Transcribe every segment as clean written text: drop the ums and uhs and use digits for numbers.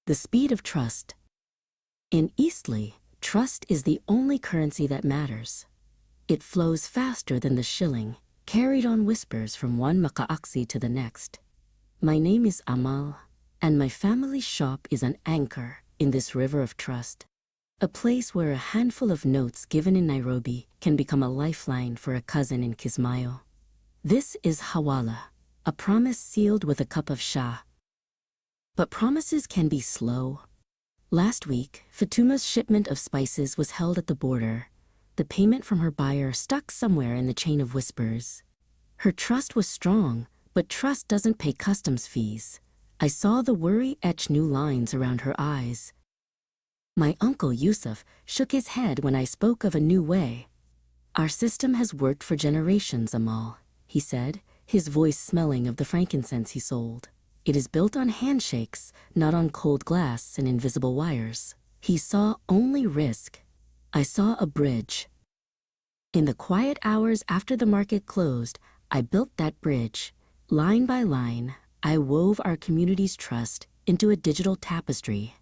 The speed of trust. In Eastleigh, trust is the only currency that matters. It flows faster than the shilling, carried on whispers from one makaaksi to the next. My name is Amal, and my family's shop is an anchor in this river of trust. A place where a handful of notes given in Nairobi can become a lifeline for a cousin in Kismayo. This is Hawala, a promise sealed with a cup of sha. But promises can be slow. Last week, Fatuma's shipment of spices was held at the border. The payment from her buyer stuck somewhere in the chain of whispers. Her trust was strong, but trust doesn't pay customs fees. I saw the worry etch new lines around her eyes. My uncle Yusuf shook his head when I spoke of a new way. Our system has worked for generations, Amal, he said, his voice smelling of the frankincense he sold. It is built on handshakes, not on cold glass and invisible wires. He saw only risk. I saw a bridge. In the quiet hours after the market closed, I built that bridge. Line by line, I wove our community's trust into a digital tapestry.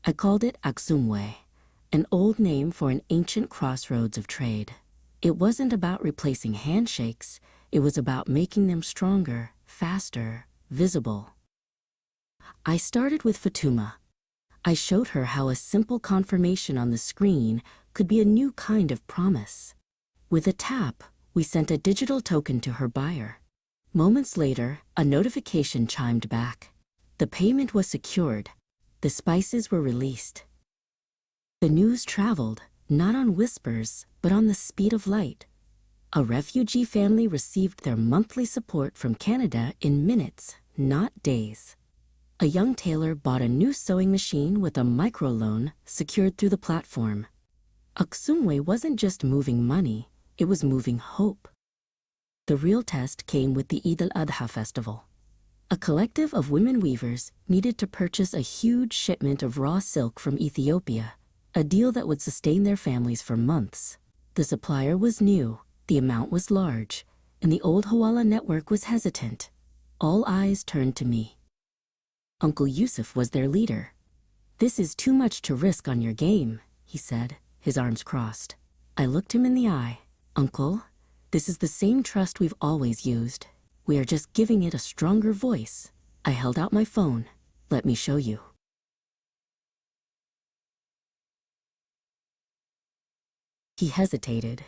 I called it Axumwe, an old name for an ancient crossroads of trade. It wasn't about replacing handshakes, it was about making them stronger, faster, visible. I started with Fatuma. I showed her how a simple confirmation on the screen could be a new kind of promise. With a tap, we sent a digital token to her buyer. Moments later, a notification chimed back. The payment was secured. The spices were released. The news traveled, not on whispers, but on the speed of light. A refugee family received their monthly support from Canada in minutes, not days. A young tailor bought a new sewing machine with a microloan secured through the platform. Axumwe wasn't just moving money, it was moving hope. The real test came with the Eid al-Adha festival. A collective of women weavers needed to purchase a huge shipment of raw silk from Ethiopia, a deal that would sustain their families for months. The supplier was new, the amount was large, and the old Hawala network was hesitant. All eyes turned to me. Uncle Yusuf was their leader. "This is too much to risk on your game," he said, his arms crossed. I looked him in the eye. "Uncle, this is the same trust we've always used. We are just giving it a stronger voice." I held out my phone. "Let me show you." He hesitated,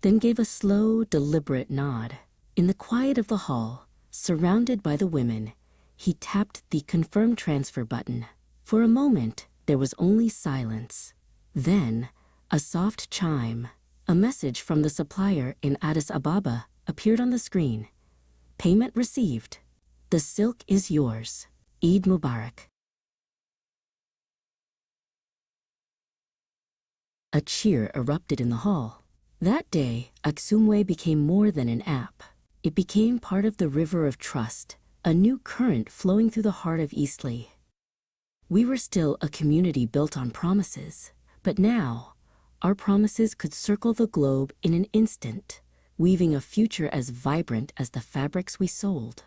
then gave a slow, deliberate nod. In the quiet of the hall, surrounded by the women, he tapped the confirm transfer button. For a moment, there was only silence. Then, a soft chime, a message from the supplier in Addis Ababa, appeared on the screen. "Payment received. The silk is yours. Eid Mubarak." A cheer erupted in the hall. That day, Axumwe became more than an app. It became part of the river of trust, a new current flowing through the heart of Eastleigh. We were still a community built on promises, but now, our promises could circle the globe in an instant, weaving a future as vibrant as the fabrics we sold.